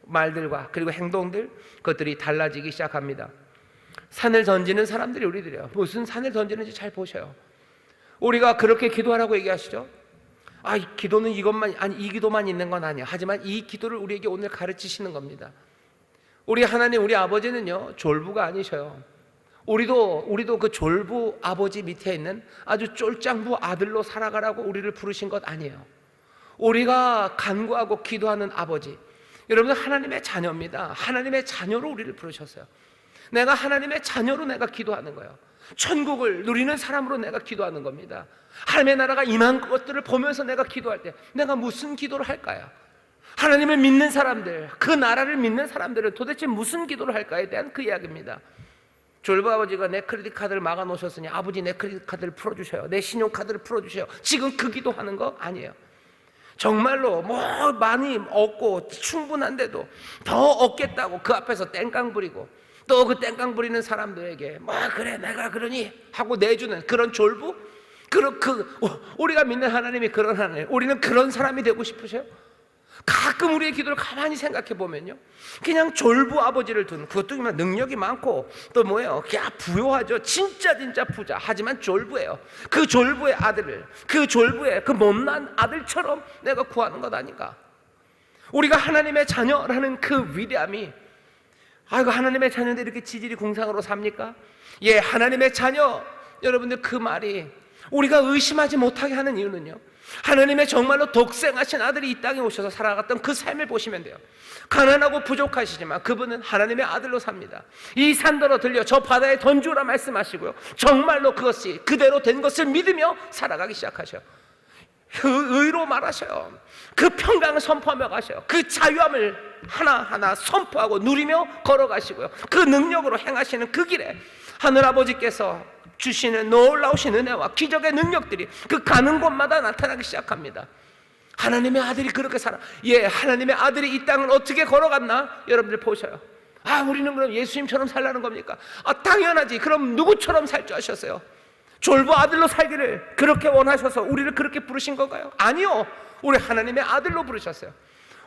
말들과 그리고 행동들, 그것들이 달라지기 시작합니다. 산을 던지는 사람들이 우리들이에요. 무슨 산을 던지는지 잘 보셔요. 우리가 그렇게 기도하라고 얘기하시죠. 이 기도는 이 기도만 있는 건 아니야. 하지만 이 기도를 우리에게 오늘 가르치시는 겁니다. 우리 하나님, 우리 아버지는요 졸부가 아니셔요. 우리도 그 졸부 아버지 밑에 있는 아주 쫄짱부 아들로 살아가라고 우리를 부르신 것 아니에요. 우리가 간구하고 기도하는 아버지, 여러분은 하나님의 자녀입니다. 하나님의 자녀로 우리를 부르셨어요. 내가 하나님의 자녀로 내가 기도하는 거예요. 천국을 누리는 사람으로 내가 기도하는 겁니다. 하나님의 나라가 임한 것들을 보면서 내가 기도할 때 내가 무슨 기도를 할까요? 하나님을 믿는 사람들, 그 나라를 믿는 사람들은 도대체 무슨 기도를 할까에 대한 그 이야기입니다. 졸부 아버지가 내 크레딧 카드를 막아 놓으셨으니 아버지 내 크레딧 카드를 풀어주셔요. 내 신용카드를 풀어주셔요. 지금 그 기도하는 거 아니에요. 정말로 뭐 많이 얻고 충분한데도 더 얻겠다고 그 앞에서 땡깡 부리고 또 그 땡깡 부리는 사람들에게 그래 내가 그러니 하고 내주는 그런 졸부, 우리가 믿는 하나님이 그런 하나님, 우리는 그런 사람이 되고 싶으세요? 가끔 우리의 기도를 가만히 생각해 보면요, 그냥 졸부 아버지를 둔, 그것도 그냥 능력이 많고 또 그냥 부유하죠. 진짜 부자, 하지만 졸부예요. 그 졸부의 아들을, 그 졸부의 그 못난 아들처럼 내가 구하는 것 아닌가? 우리가 하나님의 자녀라는 그 위대함이, 하나님의 자녀인데 이렇게 지질이 궁상으로 삽니까? 하나님의 자녀, 여러분들 그 말이 우리가 의심하지 못하게 하는 이유는요, 하나님의 정말로 독생하신 아들이 이 땅에 오셔서 살아갔던 그 삶을 보시면 돼요. 가난하고 부족하시지만 그분은 하나님의 아들로 삽니다. 이 산더러 들려 저 바다에 던주라 말씀하시고요, 정말로 그것이 그대로 된 것을 믿으며 살아가기 시작하셔요. 의로 말하셔요. 그 평강을 선포하며 가셔요. 그 자유함을 하나하나 선포하고 누리며 걸어가시고요, 그 능력으로 행하시는 그 길에 하늘아버지께서 주시는 놀라우신 은혜와 기적의 능력들이 그 가는 곳마다 나타나기 시작합니다. 하나님의 아들이 그렇게 살아. 하나님의 아들이 이 땅을 어떻게 걸어갔나? 여러분들 보셔요. 우리는 그럼 예수님처럼 살라는 겁니까? 당연하지. 그럼 누구처럼 살 줄 아셨어요? 졸부 아들로 살기를 그렇게 원하셔서 우리를 그렇게 부르신 건가요? 아니요. 우리 하나님의 아들로 부르셨어요.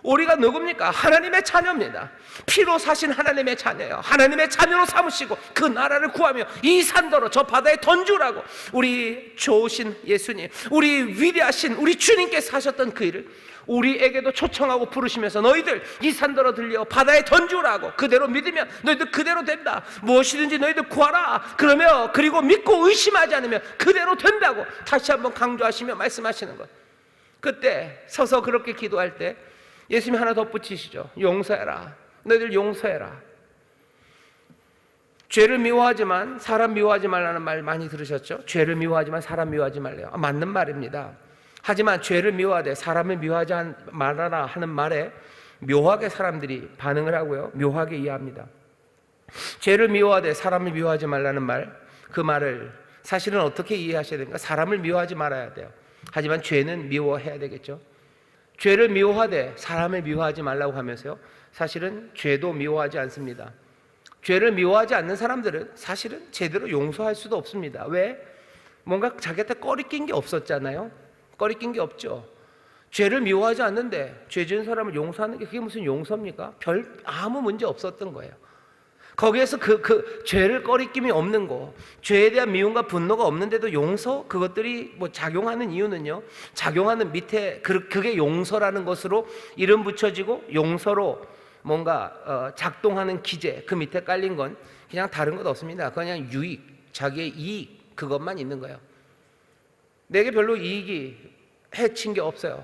우리가 누굽니까? 하나님의 자녀입니다. 피로 사신 하나님의 자녀예요. 하나님의 자녀로 삼으시고 그 나라를 구하며 이 산더러 저 바다에 던주라고 우리 좋으신 예수님, 우리 위대하신 우리 주님께서 하셨던 그 일을 우리에게도 초청하고 부르시면서 너희들 이 산더러 들려 바다에 던지라고, 그대로 믿으면 너희들 그대로 된다. 무엇이든지 너희들 구하라. 그러며 그리고 믿고 의심하지 않으면 그대로 된다고 다시 한번 강조하시며 말씀하시는 것. 그때 서서 그렇게 기도할 때 예수님이 하나 덧붙이시죠. 용서해라. 너희들 용서해라. 죄를 미워하지만 사람 미워하지 말라는 말 많이 들으셨죠? 죄를 미워하지만 사람 미워하지 말래요. 맞는 말입니다. 하지만 죄를 미워하되 사람을 미워하지 말아라 하는 말에 묘하게 사람들이 반응을 하고요, 묘하게 이해합니다. 죄를 미워하되 사람을 미워하지 말라는 말, 그 말을 사실은 어떻게 이해하셔야 됩니까? 사람을 미워하지 말아야 돼요. 하지만 죄는 미워해야 되겠죠. 죄를 미워하되 사람을 미워하지 말라고 하면서요, 사실은 죄도 미워하지 않습니다. 죄를 미워하지 않는 사람들은 사실은 제대로 용서할 수도 없습니다. 왜? 뭔가 자기한테 꺼리낀 게 없었잖아요. 꺼리낀 게 없죠. 죄를 미워하지 않는데 죄 지은 사람을 용서하는 게 그게 무슨 용서입니까? 아무 문제 없었던 거예요. 거기에서 그 죄를 꺼리낌이 없는 거, 죄에 대한 미움과 분노가 없는데도 용서, 그것들이 뭐 작용하는 이유는요, 작용하는 밑에 그게 용서라는 것으로 이름 붙여지고 용서로 뭔가 작동하는 기제, 그 밑에 깔린 건 그냥 다른 것 없습니다. 그냥 유익, 자기의 이익, 그것만 있는 거예요. 내게 별로 이익이 해친 게 없어요.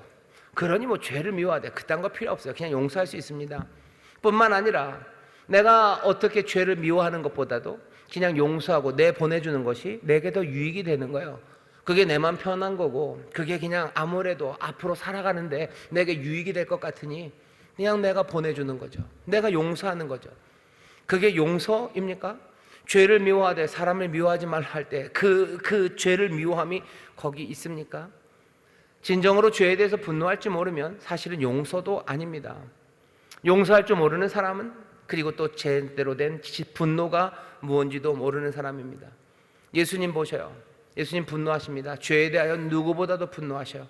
그러니 뭐 죄를 미워하되 그딴 거 필요 없어요. 그냥 용서할 수 있습니다. 뿐만 아니라 내가 어떻게 죄를 미워하는 것보다도 그냥 용서하고 내보내주는 것이 내게 더 유익이 되는 거예요. 그게 내 맘 편한 거고, 그게 그냥 아무래도 앞으로 살아가는데 내게 유익이 될 것 같으니 그냥 내가 보내주는 거죠. 내가 용서하는 거죠. 그게 용서입니까? 죄를 미워하되 사람을 미워하지 말라 할 때 그 죄를 미워함이 거기 있습니까? 진정으로 죄에 대해서 분노할지 모르면 사실은 용서도 아닙니다. 용서할 줄 모르는 사람은, 그리고 또 제대로 된 분노가 무엇인지도 모르는 사람입니다. 예수님 보셔요. 예수님 분노하십니다. 죄에 대하여 누구보다도 분노하셔요.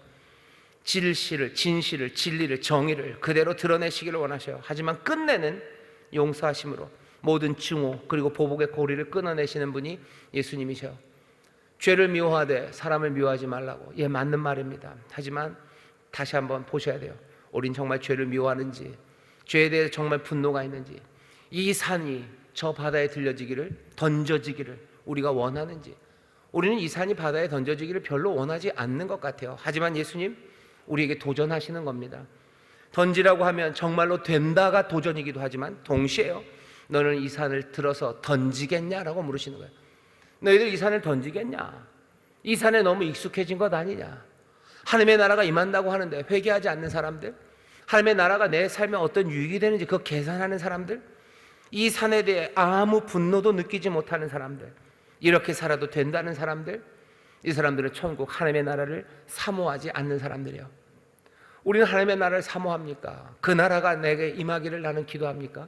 진실을, 진리를, 정의를 그대로 드러내시기를 원하셔요. 하지만 끝내는 용서하심으로 모든 증오 그리고 보복의 고리를 끊어내시는 분이 예수님이셔요. 죄를 미워하되 사람을 미워하지 말라고, 예, 맞는 말입니다. 하지만 다시 한번 보셔야 돼요. 우린 정말 죄를 미워하는지, 죄에 대해 정말 분노가 있는지, 이 산이 저 바다에 던져지기를 우리가 원하는지. 우리는 이 산이 바다에 던져지기를 별로 원하지 않는 것 같아요. 하지만 예수님 우리에게 도전하시는 겁니다. 던지라고 하면 정말로 된다가 도전이기도 하지만 동시에요, 너는 이 산을 들어서 던지겠냐라고 물으시는 거예요. 너희들 이 산을 던지겠냐? 이 산에 너무 익숙해진 것 아니냐? 하나님의 나라가 임한다고 하는데 회개하지 않는 사람들, 하나님의 나라가 내 삶에 어떤 유익이 되는지 그거 계산하는 사람들, 이 산에 대해 아무 분노도 느끼지 못하는 사람들, 이렇게 살아도 된다는 사람들, 이 사람들은 천국 하나님의 나라를 사모하지 않는 사람들이에요. 우리는 하나님의 나라를 사모합니까? 그 나라가 내게 임하기를 나는 기도합니까?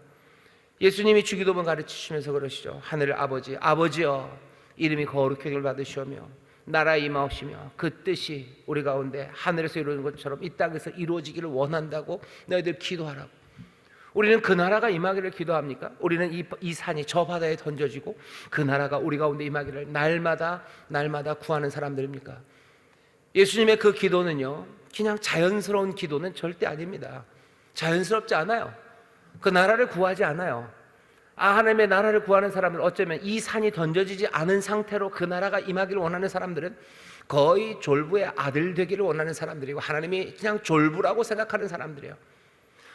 예수님이 주기도문 가르치시면서 그러시죠. 하늘 아버지, 아버지여 이름이 거룩하길 받으시오며 나라에 임하옵시며 그 뜻이 우리 가운데 하늘에서 이루어진 것처럼 이 땅에서 이루어지기를 원한다고 너희들 기도하라고. 우리는 그 나라가 임하기를 기도합니까? 우리는 이 산이 저 바다에 던져지고 그 나라가 우리 가운데 임하기를 날마다 구하는 사람들입니까? 예수님의 그 기도는요, 그냥 자연스러운 기도는 절대 아닙니다. 자연스럽지 않아요. 그 나라를 구하지 않아요. 하나님의 나라를 구하는 사람은 어쩌면 이 산이 던져지지 않은 상태로 그 나라가 임하기를 원하는 사람들은 거의 졸부의 아들 되기를 원하는 사람들이고, 하나님이 그냥 졸부라고 생각하는 사람들이에요.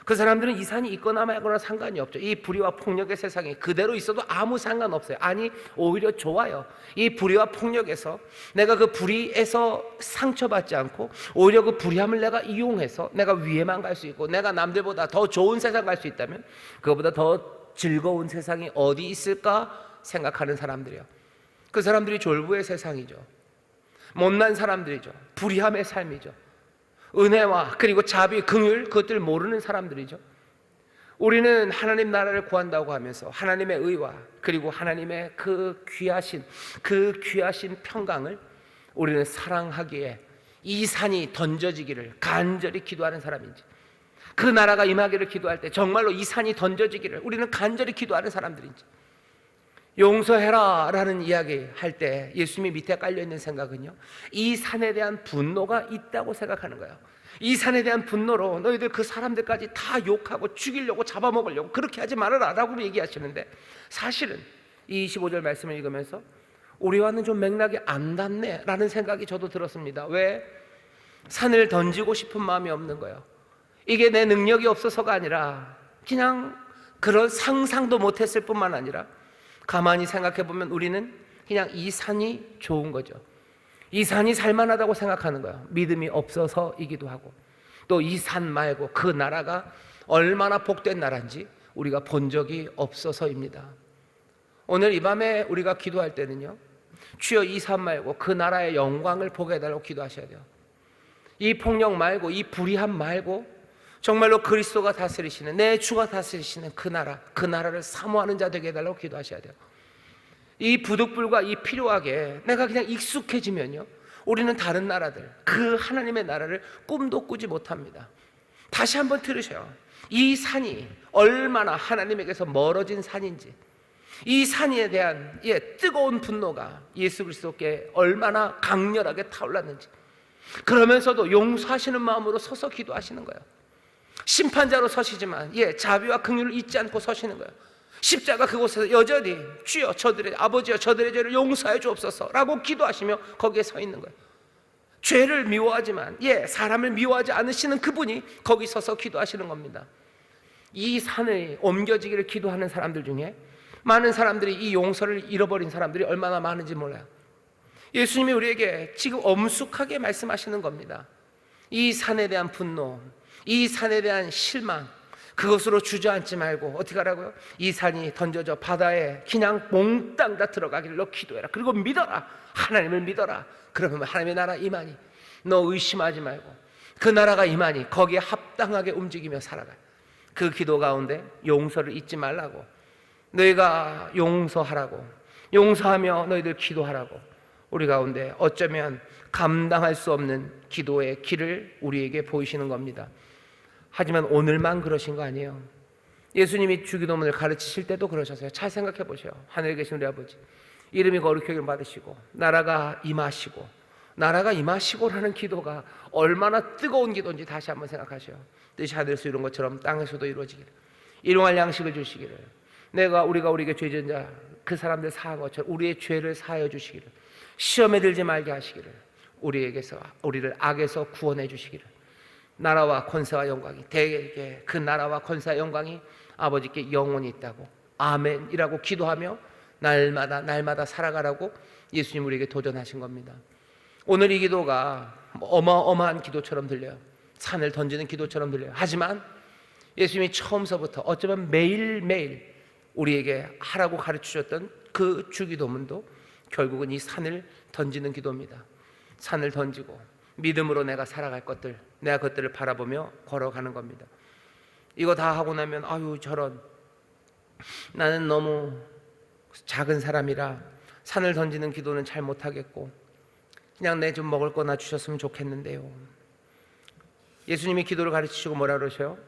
그 사람들은 이 산이 있거나 말거나 상관이 없죠. 이 불의와 폭력의 세상에 그대로 있어도 아무 상관없어요. 아니, 오히려 좋아요. 이 불의와 폭력에서 내가 그 불의에서 상처받지 않고 오히려 그 불의함을 내가 이용해서 내가 위에만 갈 수 있고 내가 남들보다 더 좋은 세상 갈 수 있다면 그거보다 더 즐거운 세상이 어디 있을까 생각하는 사람들이에요. 그 사람들이 졸부의 세상이죠. 못난 사람들이죠. 불의함의 삶이죠. 은혜와 그리고 자비, 긍휼, 그것들을 모르는 사람들이죠. 우리는 하나님 나라를 구한다고 하면서 하나님의 의와 그리고 하나님의 그 귀하신 평강을 우리는 사랑하기에 이 산이 던져지기를 간절히 기도하는 사람인지, 그 나라가 임하기를 기도할 때 정말로 이 산이 던져지기를 우리는 간절히 기도하는 사람들인지. 용서해라 라는 이야기 할 때 예수님이 밑에 깔려있는 생각은요, 이 산에 대한 분노가 있다고 생각하는 거예요. 이 산에 대한 분노로 너희들 그 사람들까지 다 욕하고 죽이려고 잡아먹으려고 그렇게 하지 말아라 라고 얘기하시는데, 사실은 이 25절 말씀을 읽으면서 우리와는 좀 맥락이 안 닿네 라는 생각이 저도 들었습니다. 왜? 산을 던지고 싶은 마음이 없는 거예요. 이게 내 능력이 없어서가 아니라 그냥 그런 상상도 못했을 뿐만 아니라 가만히 생각해 보면 우리는 그냥 이 산이 좋은 거죠. 이 산이 살만하다고 생각하는 거예요. 믿음이 없어서이기도 하고, 또 이 산 말고 그 나라가 얼마나 복된 나라인지 우리가 본 적이 없어서입니다. 오늘 이 밤에 우리가 기도할 때는요, 주여 이 산 말고 그 나라의 영광을 보게 해달라고 기도하셔야 돼요. 이 폭력 말고, 이 불의함 말고 정말로 그리스도가 다스리시는, 내 주가 다스리시는 그 나라를 사모하는 자 되게 해달라고 기도하셔야 돼요. 이 부득불과 이 필요하게 내가 그냥 익숙해지면요, 우리는 다른 나라들, 그 하나님의 나라를 꿈도 꾸지 못합니다. 다시 한번 들으셔요. 이 산이 얼마나 하나님에게서 멀어진 산인지, 이 산에 대한 뜨거운 분노가 예수 그리스도께 얼마나 강렬하게 타올랐는지, 그러면서도 용서하시는 마음으로 서서 기도하시는 거예요. 심판자로 서시지만 자비와 긍휼을 잊지 않고 서시는 거예요. 십자가 그곳에서 여전히 주여 저들의 아버지여 저들의 죄를 용서해 주옵소서 라고 기도하시며 거기에 서 있는 거예요. 죄를 미워하지만 사람을 미워하지 않으시는 그분이 거기 서서 기도하시는 겁니다. 이 산을 옮겨지기를 기도하는 사람들 중에 많은 사람들이 이 용서를 잃어버린 사람들이 얼마나 많은지 몰라요. 예수님이 우리에게 지금 엄숙하게 말씀하시는 겁니다. 이 산에 대한 분노, 이 산에 대한 실망, 그것으로 주저앉지 말고 어떻게 하라고요? 이 산이 던져져 바다에 그냥 몽땅 다 들어가기를 너 기도해라. 그리고 믿어라. 하나님을 믿어라. 그러면 하나님의 나라 임하니. 너 의심하지 말고 그 나라가 임하니 거기에 합당하게 움직이며 살아가. 그 기도 가운데 용서를 잊지 말라고, 너희가 용서하라고, 용서하며 너희들 기도하라고 우리 가운데 어쩌면 감당할 수 없는 기도의 길을 우리에게 보이시는 겁니다. 하지만 오늘만 그러신 거 아니에요. 예수님이 주기도문을 가르치실 때도 그러셨어요. 잘 생각해 보세요. 하늘에 계신 우리 아버지, 이름이 거룩하게 받으시고 나라가 임하시고, 나라가 임하시고라는 기도가 얼마나 뜨거운 기도인지 다시 한번 생각하셔요. 뜻이 하늘에서 이룬 것처럼 땅에서도 이루어지기를, 일용할 양식을 주시기를, 우리가 우리에게 죄진 자 그 사람들 사한 것처럼 우리의 죄를 사하여 주시기를, 시험에 들지 말게 하시기를, 우리를 악에서 구원해 주시기를, 나라와 권세와 영광이 대개 그 나라와 권세와 영광이 아버지께 영원히 있다고 아멘이라고 기도하며 날마다 살아가라고 예수님 우리에게 도전하신 겁니다. 오늘 이 기도가 어마어마한 기도처럼 들려요. 산을 던지는 기도처럼 들려요. 하지만 예수님이 처음서부터 어쩌면 매일매일 우리에게 하라고 가르치셨던 그 주기도문도 결국은 이 산을 던지는 기도입니다. 산을 던지고 믿음으로 내가 살아갈 것들, 내가 그것들을 바라보며 걸어가는 겁니다. 이거 다 하고 나면 아유 저런, 나는 너무 작은 사람이라 산을 던지는 기도는 잘 못하겠고 그냥 내 좀 먹을 거나 주셨으면 좋겠는데요. 예수님이 기도를 가르치시고 뭐라 그러셔요?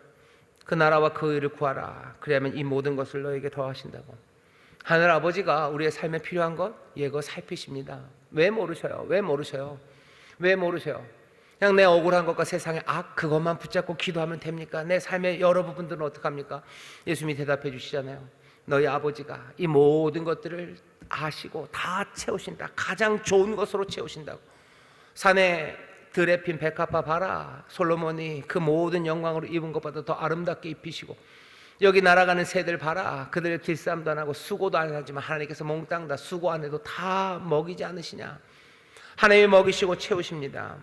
그 나라와 그 의를 구하라. 그래야만 이 모든 것을 너에게 더하신다고. 하늘 아버지가 우리의 삶에 필요한 것 그거 살피십니다. 왜 모르셔요? 그냥 내 억울한 것과 세상의 악 그것만 붙잡고 기도하면 됩니까? 내 삶의 여러 부분들은 어떡합니까? 예수님이 대답해 주시잖아요. 너희 아버지가 이 모든 것들을 아시고 다 채우신다. 가장 좋은 것으로 채우신다고. 산에 들에 핀 백합화 봐라. 솔로몬이 그 모든 영광으로 입은 것보다 더 아름답게 입히시고, 여기 날아가는 새들 봐라. 그들 길쌈도 안 하고 수고도 안 하지만 하나님께서 몽땅 다 수고 안 해도 다 먹이지 않으시냐. 하나님이 먹이시고 채우십니다.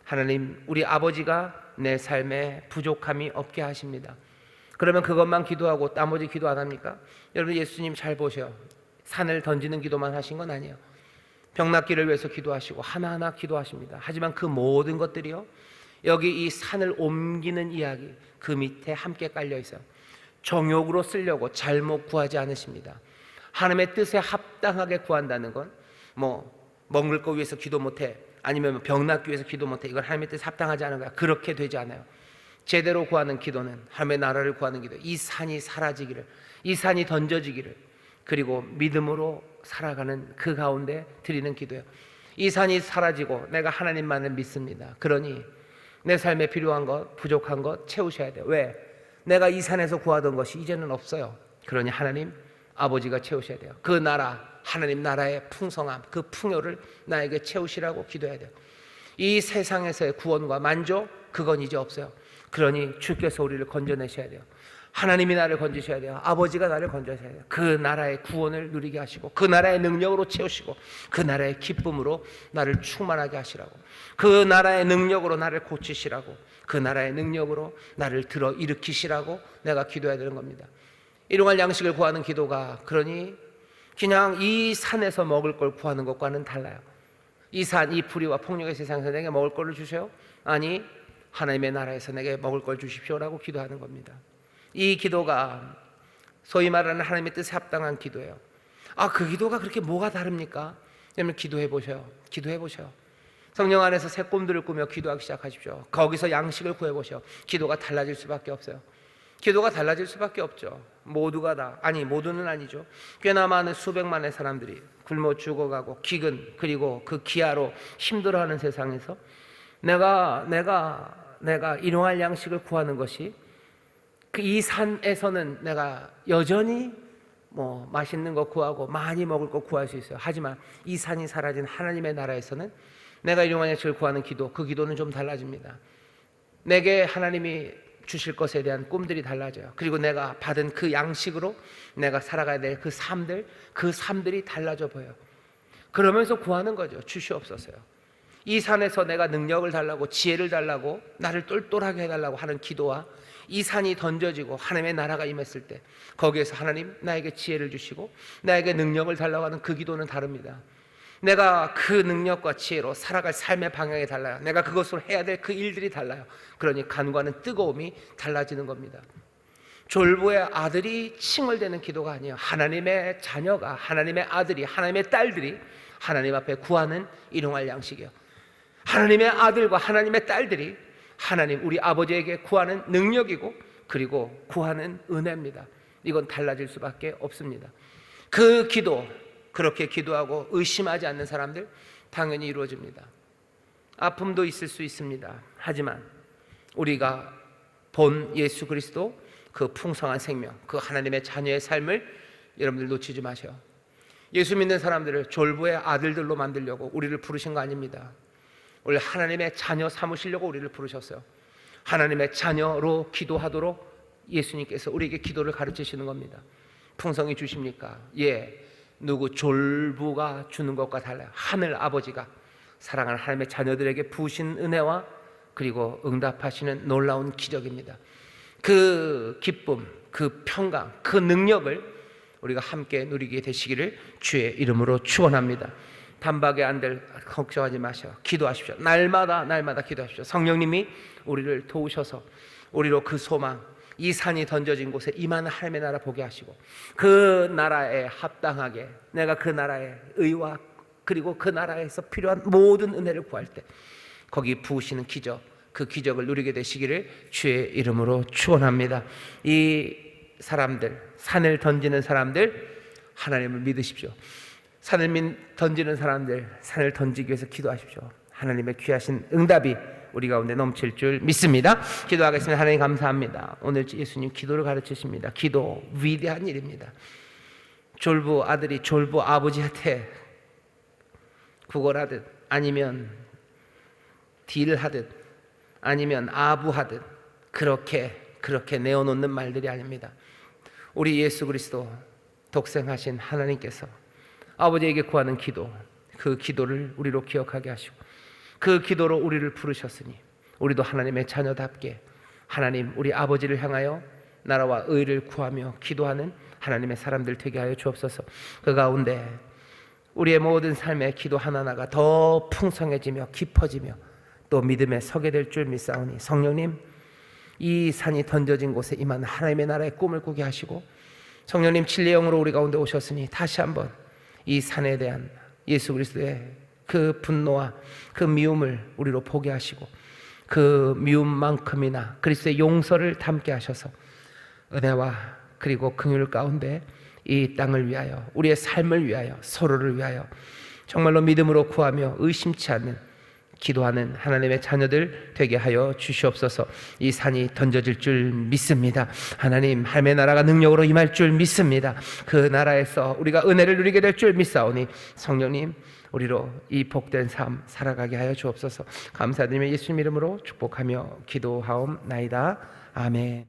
하나님 우리 아버지가 내 삶에 부족함이 없게 하십니다. 그러면 그것만 기도하고 나머지 기도 안 합니까? 여러분 예수님 잘 보셔요. 산을 던지는 기도만 하신 건 아니에요. 병 낫기를 위해서 기도하시고 하나하나 기도하십니다. 하지만 그 모든 것들이요, 여기 이 산을 옮기는 이야기 그 밑에 함께 깔려 있어요. 정욕으로 쓰려고 잘못 구하지 않으십니다. 하나님의 뜻에 합당하게 구한다는 건 먹을 거 위해서 기도 못해, 아니면 병 낫기 위해서 기도 못해, 이건 하나님의 뜻에 합당하지 않은 거야. 그렇게 되지 않아요. 제대로 구하는 기도는 하나님의 나라를 구하는 기도, 이 산이 사라지기를, 이 산이 던져지기를, 그리고 믿음으로 살아가는 그 가운데 드리는 기도예요. 이 산이 사라지고 내가 하나님만을 믿습니다. 그러니 내 삶에 필요한 것, 부족한 것 채우셔야 돼요. 왜? 내가 이 산에서 구하던 것이 이제는 없어요. 그러니 하나님 아버지가 채우셔야 돼요. 그 나라, 하나님 나라의 풍성함, 그 풍요를 나에게 채우시라고 기도해야 돼요. 이 세상에서의 구원과 만족, 그건 이제 없어요. 그러니 주께서 우리를 건져내셔야 돼요. 하나님이 나를 건지셔야 돼요. 아버지가 나를 건져셔야 돼요. 그 나라의 구원을 누리게 하시고, 그 나라의 능력으로 채우시고, 그 나라의 기쁨으로 나를 충만하게 하시라고, 그 나라의 능력으로 나를 고치시라고, 그 나라의 능력으로 나를 들어 일으키시라고 내가 기도해야 되는 겁니다. 일용할 양식을 구하는 기도가 그러니 그냥 이 산에서 먹을 걸 구하는 것과는 달라요. 이 산, 이 불의와 폭력의 세상에서 내게 먹을 거를 주세요? 아니, 하나님의 나라에서 내게 먹을 걸 주십시오라고 기도하는 겁니다. 이 기도가 소위 말하는 하나님의 뜻에 합당한 기도예요. 그 기도가 그렇게 뭐가 다릅니까? 여러분 기도해 보셔요. 기도해 보셔요. 성령 안에서 새 꿈들을 꾸며 기도하기 시작하십시오. 거기서 양식을 구해 보셔요. 기도가 달라질 수밖에 없어요. 기도가 달라질 수밖에 없죠. 모두가 다, 아니 모두는 아니죠. 꽤나 많은 수백만의 사람들이 굶어 죽어가고 기근 그리고 그 기아로 힘들어하는 세상에서 내가 일용할 양식을 구하는 것이 이 산에서는 내가 여전히 맛있는 거 구하고 많이 먹을 거 구할 수 있어요. 하지만 이 산이 사라진 하나님의 나라에서는 내가 일용할 양식을 구하는 기도, 그 기도는 좀 달라집니다. 내게 하나님이 주실 것에 대한 꿈들이 달라져요. 그리고 내가 받은 그 양식으로 내가 살아가야 될 그 삶들이 달라져 보여요. 그러면서 구하는 거죠. 주시옵소서요. 이 산에서 내가 능력을 달라고, 지혜를 달라고, 나를 똘똘하게 해달라고 하는 기도와 이 산이 던져지고 하나님의 나라가 임했을 때 거기에서 하나님 나에게 지혜를 주시고 나에게 능력을 달라고 하는 그 기도는 다릅니다. 내가 그 능력과 지혜로 살아갈 삶의 방향이 달라요. 내가 그것으로 해야 될 그 일들이 달라요. 그러니 간과는 뜨거움이 달라지는 겁니다. 졸부의 아들이 칭얼대는 기도가 아니에요. 하나님의 자녀가, 하나님의 아들이, 하나님의 딸들이 하나님 앞에 구하는 일용할 양식이에요. 하나님의 아들과 하나님의 딸들이 하나님 우리 아버지에게 구하는 능력이고 그리고 구하는 은혜입니다. 이건 달라질 수밖에 없습니다. 그 기도, 그렇게 기도하고 의심하지 않는 사람들 당연히 이루어집니다. 아픔도 있을 수 있습니다. 하지만 우리가 본 예수 그리스도 그 풍성한 생명, 그 하나님의 자녀의 삶을 여러분들 놓치지 마세요. 예수 믿는 사람들을 졸부의 아들들로 만들려고 우리를 부르신 거 아닙니다. 원래 하나님의 자녀 삼으시려고 우리를 부르셨어요. 하나님의 자녀로 기도하도록 예수님께서 우리에게 기도를 가르치시는 겁니다. 풍성히 주십니까? 예. 누구 졸부가 주는 것과 달라요. 하늘 아버지가 사랑하는 하나님의 자녀들에게 부으신 은혜와 그리고 응답하시는 놀라운 기적입니다. 그 기쁨, 그 평강, 그 능력을 우리가 함께 누리게 되시기를 주의 이름으로 축원합니다. 단박에 안될 걱정하지 마셔. 기도하십시오. 날마다 기도하십시오. 성령님이 우리를 도우셔서 우리로 그 소망, 이 산이 던져진 곳에 임하는 하나님의 나라 보게 하시고 그 나라에 합당하게 내가 그 나라의 의와 그리고 그 나라에서 필요한 모든 은혜를 구할 때 거기 부으시는 기적, 그 기적을 누리게 되시기를 주의 이름으로 축원합니다. 이 사람들, 산을 던지는 사람들 하나님을 믿으십시오. 산을 던지는 사람들 산을 던지기 위해서 기도하십시오. 하나님의 귀하신 응답이 우리 가운데 넘칠 줄 믿습니다. 기도하겠습니다. 하나님 감사합니다. 오늘 예수님 기도를 가르치십니다. 기도 위대한 일입니다. 졸부 아들이 졸부 아버지한테 구걸하듯 아니면 딜하듯 아니면 아부하듯 그렇게 내어놓는 말들이 아닙니다. 우리 예수 그리스도 독생하신 하나님께서 아버지에게 구하는 기도, 그 기도를 우리로 기억하게 하시고 그 기도로 우리를 부르셨으니 우리도 하나님의 자녀답게 하나님 우리 아버지를 향하여 나라와 의를 구하며 기도하는 하나님의 사람들 되게 하여 주옵소서. 그 가운데 우리의 모든 삶의 기도 하나하나가 더 풍성해지며 깊어지며 또 믿음에 서게 될 줄 믿사오니 성령님 이 산이 던져진 곳에 임하는 하나님의 나라의 꿈을 꾸게 하시고 성령님 진리의 영으로 우리 가운데 오셨으니 다시 한번 이 산에 대한 예수 그리스도의 그 분노와 그 미움을 우리로 보게 하시고 그 미움만큼이나 그리스도의 용서를 담게 하셔서 은혜와 그리고 긍휼 가운데 이 땅을 위하여 우리의 삶을 위하여 서로를 위하여 정말로 믿음으로 구하며 의심치 않는 기도하는 하나님의 자녀들 되게 하여 주시옵소서. 이 산이 던져질 줄 믿습니다. 하나님, 하나님의 나라가 능력으로 임할 줄 믿습니다. 그 나라에서 우리가 은혜를 누리게 될 줄 믿사오니 성령님, 우리로 이 복된 삶 살아가게 하여 주옵소서. 감사드리며 예수님 이름으로 축복하며 기도하옵나이다. 아멘.